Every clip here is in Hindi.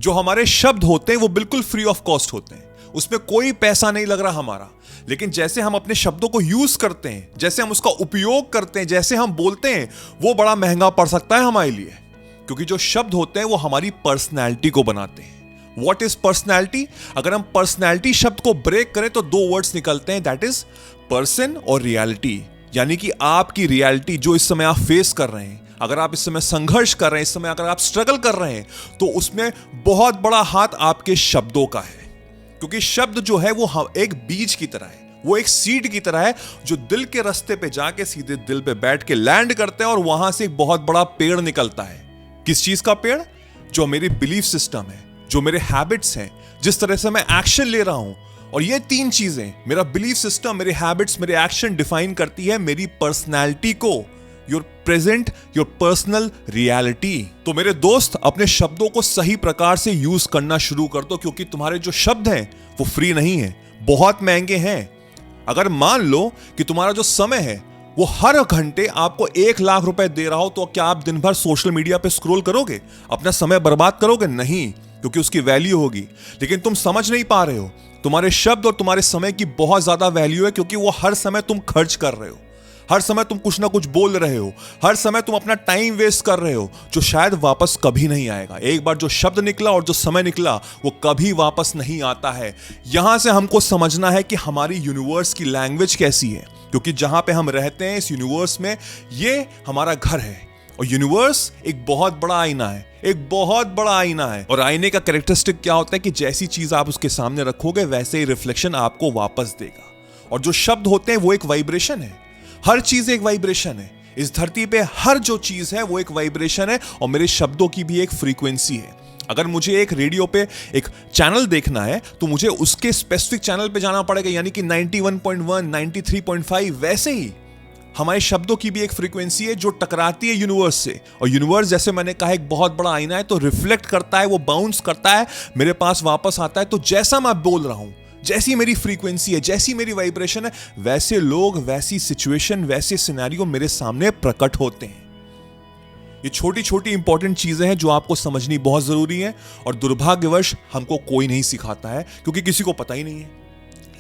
जो हमारे शब्द होते हैं वो बिल्कुल फ्री ऑफ कॉस्ट होते हैं, उसमें कोई पैसा नहीं लग रहा हमारा। लेकिन जैसे हम अपने शब्दों को यूज करते हैं, जैसे हम उसका उपयोग करते हैं, जैसे हम बोलते हैं, वो बड़ा महंगा पड़ सकता है हमारे लिए। क्योंकि जो शब्द होते हैं वो हमारी पर्सनैलिटी को बनाते हैं। What is personality? अगर हम पर्सनैलिटी शब्द को ब्रेक करें तो दो वर्ड्स निकलते हैं, दैट इज पर्सन और रियलिटी। यानी कि आपकी रियलिटी जो इस समय आप फेस कर रहे हैं, अगर आप इस समय संघर्ष कर रहे हैं, इस समय अगर आप स्ट्रगल कर रहे हैं, तो उसमें बहुत बड़ा हाथ आपके शब्दों का है। क्योंकि शब्द जो है वो एक बीज की तरह है, वो एक सीड की तरह है जो दिल के रास्ते पे जाके सीधे दिल पे बैठ के लैंड करते हैं और वहां से एक बहुत बड़ा पेड़ निकलता है। किस चीज का पेड़? जो मेरी बिलीफ सिस्टम है, जो मेरे हैबिट्स हैं, जिस तरह से मैं एक्शन ले रहा हूं। और ये तीन चीजें, मेरा बिलीफ सिस्टम, मेरे हैबिट्स, मेरे एक्शन, डिफाइन करती है मेरी पर्सनैलिटी को, your present, your personal reality. तो मेरे दोस्त, अपने शब्दों को सही प्रकार से यूज करना शुरू कर दो, क्योंकि तुम्हारे जो शब्द हैं वो फ्री नहीं है, बहुत महंगे हैं। अगर मान लो कि तुम्हारा जो समय है वो हर घंटे आपको 1 लाख रुपए दे रहा हो, तो क्या आप दिन भर सोशल मीडिया पे स्क्रॉल करोगे, अपना समय बर्बाद करोगे? नहीं, क्योंकि उसकी वैल्यू होगी। लेकिन तुम समझ नहीं पा रहे हो, तुम्हारे शब्द और तुम्हारे समय की बहुत ज्यादा वैल्यू है, क्योंकि वो हर समय तुम खर्च कर रहे हो, हर समय तुम कुछ ना कुछ बोल रहे हो, हर समय तुम अपना टाइम वेस्ट कर रहे हो, जो शायद वापस कभी नहीं आएगा। एक बार जो शब्द निकला और जो समय निकला वो कभी वापस नहीं आता है। यहां से हमको समझना है कि हमारी यूनिवर्स की लैंग्वेज कैसी है, क्योंकि जहां पे हम रहते हैं, इस यूनिवर्स में, ये हमारा घर है। और यूनिवर्स एक बहुत बड़ा आईना है, एक बहुत बड़ा आईना है। और आईने का कैरेक्टरिस्टिक क्या होता है कि जैसी चीज आप उसके सामने रखोगे वैसे ही रिफ्लेक्शन आपको वापस देगा। और जो शब्द होते हैं वो एक वाइब्रेशन है, हर चीज एक वाइब्रेशन है। इस धरती पे हर जो चीज है वो एक वाइब्रेशन है, और मेरे शब्दों की भी एक फ्रीक्वेंसी है। अगर मुझे एक रेडियो पे एक चैनल देखना है तो मुझे उसके स्पेसिफिक चैनल पे जाना पड़ेगा, यानी कि 91.1, 93.5। वैसे ही हमारे शब्दों की भी एक फ्रीक्वेंसी है जो टकराती है यूनिवर्स से। और यूनिवर्स, जैसे मैंने कहा, एक बहुत बड़ा आईना है, तो रिफ्लेक्ट करता है, वो बाउंस करता है, मेरे पास वापस आता है। तो जैसा मैं बोल रहा हूं, जैसी मेरी फ्रीक्वेंसी है, जैसी मेरी वाइब्रेशन है, वैसे लोग, वैसी सिचुएशन, वैसे सिनेरियो मेरे सामने प्रकट होते हैं। ये छोटी छोटी इंपॉर्टेंट चीजें हैं जो आपको समझनी बहुत जरूरी है, और दुर्भाग्यवश हमको कोई नहीं सिखाता है, क्योंकि किसी को पता ही नहीं है।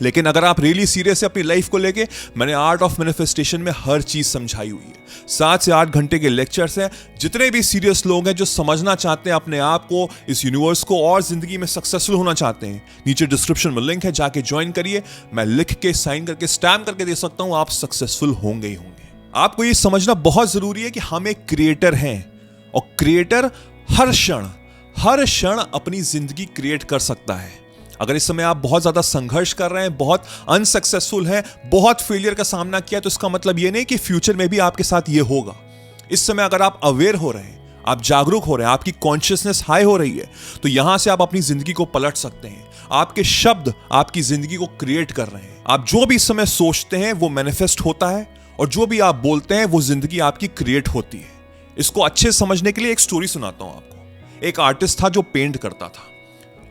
लेकिन अगर आप रियली सीरियस है अपनी लाइफ को लेके, मैंने आर्ट ऑफ मैनिफेस्टेशन में हर चीज समझाई हुई है। 7 से 8 घंटे के लेक्चर्स हैं। जितने भी सीरियस लोग हैं जो समझना चाहते हैं अपने आप को, इस यूनिवर्स को, और जिंदगी में सक्सेसफुल होना चाहते हैं, नीचे डिस्क्रिप्शन में लिंक है, जाके ज्वाइन करिए। मैं लिख के, साइन करके, स्टैम्प करके दे सकता हूं, आप सक्सेसफुल होंगे ही होंगे। आपको ये समझना बहुत जरूरी है कि हम एक क्रिएटर हैं, और क्रिएटर हर क्षण अपनी जिंदगी क्रिएट कर सकता है। अगर इस समय आप बहुत ज्यादा संघर्ष कर रहे हैं, बहुत अनसक्सेसफुल हैं, बहुत फेलियर का सामना किया, तो इसका मतलब ये नहीं कि फ्यूचर में भी आपके साथ ये होगा। इस समय अगर आप अवेयर हो रहे हैं, आप जागरूक हो रहे हैं, आपकी कॉन्शियसनेस हाई हो रही है, तो यहां से आप अपनी जिंदगी को पलट सकते हैं। आपके शब्द आपकी जिंदगी को क्रिएट कर रहे हैं। आप जो भी इस समय सोचते हैं वो मैनिफेस्ट होता है, और जो भी आप बोलते हैं वो जिंदगी आपकी क्रिएट होती है। इसको अच्छे समझने के लिए एक स्टोरी सुनाता हूं आपको। एक आर्टिस्ट था जो पेंट करता था।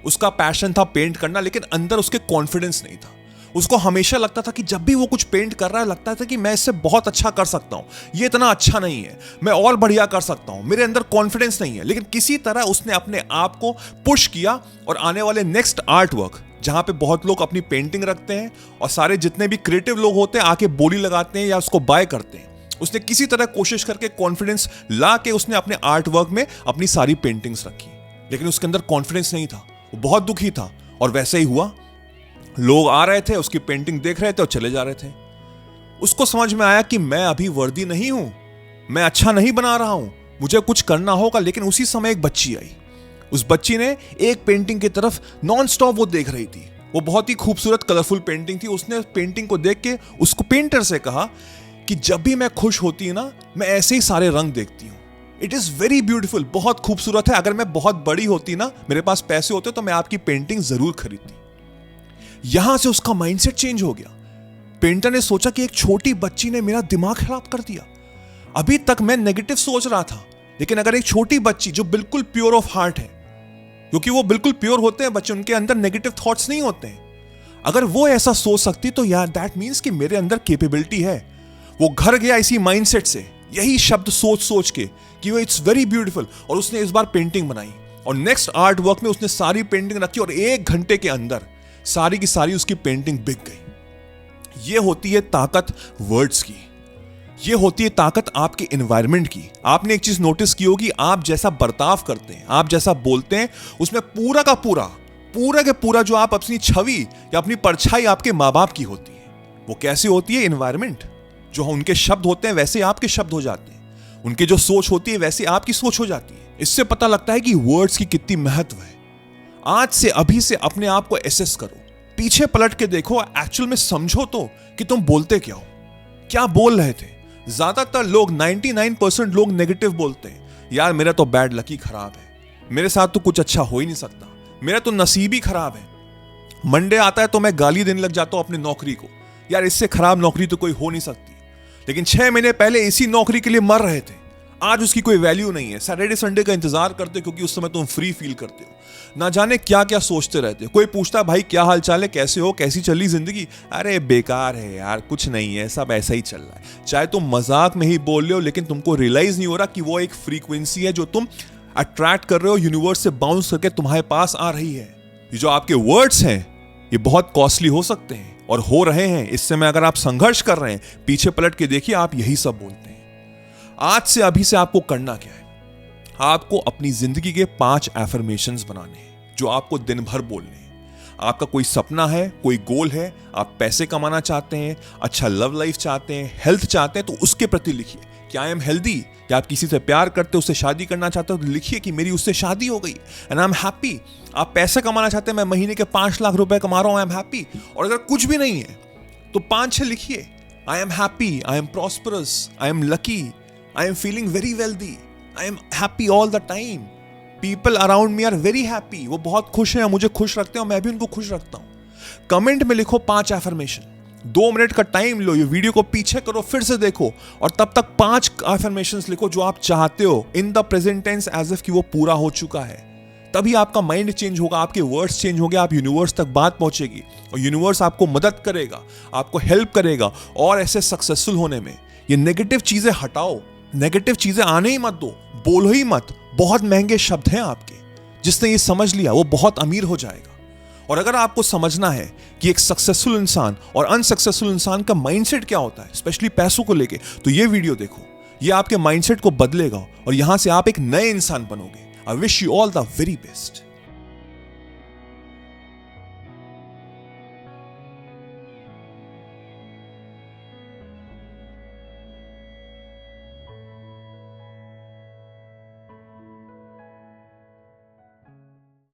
उसका पैशन था पेंट करना, लेकिन अंदर उसके कॉन्फिडेंस नहीं था। उसको हमेशा लगता था कि जब भी वो कुछ पेंट कर रहा है, लगता था कि मैं इससे बहुत अच्छा कर सकता हूं, ये इतना अच्छा नहीं है, मैं और बढ़िया कर सकता हूं, मेरे अंदर कॉन्फिडेंस नहीं है। लेकिन किसी तरह उसने अपने आप को पुश किया, और आने वाले नेक्स्ट आर्ट वर्क, जहां पे बहुत लोग अपनी पेंटिंग रखते हैं और सारे जितने भी क्रिएटिव लोग होते हैं आके बोली लगाते हैं या उसको बाय करते हैं, उसने किसी तरह कोशिश करके कॉन्फिडेंस ला के उसने अपने आर्ट वर्क में अपनी सारी पेंटिंग्स रखी। लेकिन उसके अंदर कॉन्फिडेंस नहीं था, वो बहुत दुखी था। और वैसे ही हुआ, लोग आ रहे थे, उसकी पेंटिंग देख रहे थे और चले जा रहे थे। उसको समझ में आया कि मैं अभी वर्दी नहीं हूं, मैं अच्छा नहीं बना रहा हूं, मुझे कुछ करना होगा। लेकिन उसी समय एक बच्ची आई। उस बच्ची ने एक पेंटिंग की तरफ नॉन स्टॉप वो देख रही थी। वो बहुत ही खूबसूरत कलरफुल पेंटिंग थी। उसने पेंटिंग को देख के उसको पेंटर से कहा कि जब भी मैं खुश होती है ना, मैं ऐसे ही सारे रंग देखती हूँ। इट इज वेरी ब्यूटीफुल, बहुत खूबसूरत है। अगर मैं बहुत बड़ी होती ना, मेरे पास पैसे होते, तो मैं आपकी पेंटिंग जरूर खरीदती। यहां से उसका माइंडसेट चेंज हो गया। पेंटर ने सोचा कि एक छोटी बच्ची ने मेरा दिमाग खराब कर दिया। अभी तक मैं नेगेटिव सोच रहा था, लेकिन अगर एक छोटी बच्ची जो बिल्कुल प्योर ऑफ हार्ट है, क्योंकि वो बिल्कुल प्योर होते हैं बच्चे, उनके अंदर नेगेटिव थॉट्स नहीं होते हैं, अगर वो ऐसा सोच सकती तो यार दैट मीन्स कि मेरे अंदर कैपेबिलिटी है। वो घर गया इसी माइंडसेट से, यही शब्द सोच सोच के कि वो इट्स वेरी ब्यूटीफुल, और उसने इस बार पेंटिंग बनाई। और नेक्स्ट आर्ट वर्क में उसने सारी पेंटिंग रखी और 1 घंटे के अंदर सारी की सारी उसकी पेंटिंग बिक गई। ये होती है ताकत वर्ड्स की, ये होती है ताकत आपके एनवायरनमेंट की। आपने एक चीज नोटिस की होगी, आप जैसा बर्ताव करते हैं, आप जैसा बोलते हैं, उसमें पूरा का पूरा जो आप अपनी छवि या अपनी परछाई आपके माँ बाप की होती है। वो कैसे होती है? एनवायरनमेंट। जो उनके शब्द होते हैं वैसे आपके शब्द हो जाते हैं, उनके जो सोच होती है वैसे आपकी सोच हो जाती है। इससे पता लगता है कि वर्ड्स की कितनी महत्व है। आज से अभी से अपने आप को एसेस करो, पीछे पलट के देखो, एक्चुअल में समझो तो कि तुम बोलते क्या हो, क्या बोल रहे थे। ज्यादातर लोग 99% लोग नेगेटिव बोलते हैं। यार मेरा तो बैड लक ही खराब है, मेरे साथ तो कुछ अच्छा हो ही नहीं सकता, मेरा तो नसीब ही खराब है। मंडे आता है तो मैं गाली देने लग जाता हूं अपनी नौकरी को, यार इससे खराब नौकरी तो कोई हो नहीं सकती। लेकिन 6 महीने पहले इसी नौकरी के लिए मर रहे थे, आज उसकी कोई वैल्यू नहीं है। सैटरडे संडे का इंतजार करते क्योंकि उस समय तुम फ्री फील करते हो। ना जाने क्या क्या सोचते रहते हो। कोई पूछता भाई क्या हाल चाल है, कैसे हो, कैसी चल रही जिंदगी? अरे बेकार है यार, कुछ नहीं है, सब ऐसा ही चल रहा है। चाहे तुम मजाक में ही बोल रहे हो, लेकिन तुमको रियलाइज नहीं हो रहा कि वो एक फ्रीक्वेंसी है जो तुम अट्रैक्ट कर रहे हो, यूनिवर्स से बाउंस करके तुम्हारे पास आ रही है। ये जो आपके वर्ड्स हैं ये बहुत कॉस्टली हो सकते हैं और हो रहे हैं। इस समय अगर आप संघर्ष कर रहे हैं, पीछे पलट के देखिए, आप यही सब बोलते हैं। आज से अभी से आपको करना क्या है? आपको अपनी जिंदगी के 5 एफर्मेशंस बनाने हैं जो आपको दिन भर बोलने हैं। आपका कोई सपना है, कोई गोल है, आप पैसे कमाना चाहते हैं, अच्छा लव लाइफ चाहते हैं, हेल्थ चाहते हैं, तो उसके प्रति लिखिए कि आई एम हेल्दी। या आप किसी से प्यार करते हो, उससे शादी करना चाहते हो, तो लिखिए कि मेरी उससे शादी हो गई एंड आई एम हैप्पी। आप पैसे कमाना चाहते हैं, मैं महीने के 5 लाख रुपए कमा रहा हूं, आई एम हैप्पी। और अगर कुछ भी नहीं है तो 5-6 लिखिए, I am happy, I am prosperous, I am lucky, I am feeling very wealthy. I am happy all the time. People around me are very happy. वो बहुत खुश हैं, मुझे खुश रखते हैं और मैं भी उनको खुश रखता हूँ। कमेंट में लिखो 5 एफर्मेशन। 2 मिनट का टाइम लो, ये वीडियो को पीछे करो, फिर से देखो और तब तक 5 एफर्मेशंस लिखो जो आप चाहते हो in the present tense, as if कि वो पूरा हो चुका है। तभी आपका माइंड चेंज होगा, आपके वर्ड्स चेंज होंगे, आप यूनिवर्स तक बात पहुंचेगी और यूनिवर्स आपको मदद करेगा, आपको हेल्प करेगा और ऐसे सक्सेसफुल होने में। ये नेगेटिव चीजें हटाओ, नेगेटिव चीजें आने ही मत दो, बोलो ही मत। बहुत महंगे शब्द हैं आपके, जिसने ये समझ लिया वो बहुत अमीर हो जाएगा। और अगर आपको समझना है कि एक सक्सेसफुल इंसान और अनसक्सेसफुल इंसान का माइंडसेट क्या होता है, स्पेशली पैसों को लेके, तो ये वीडियो देखो। ये आपके माइंडसेट को बदलेगा और यहां से आप एक नए इंसान बनोगे। I wish you all the very best.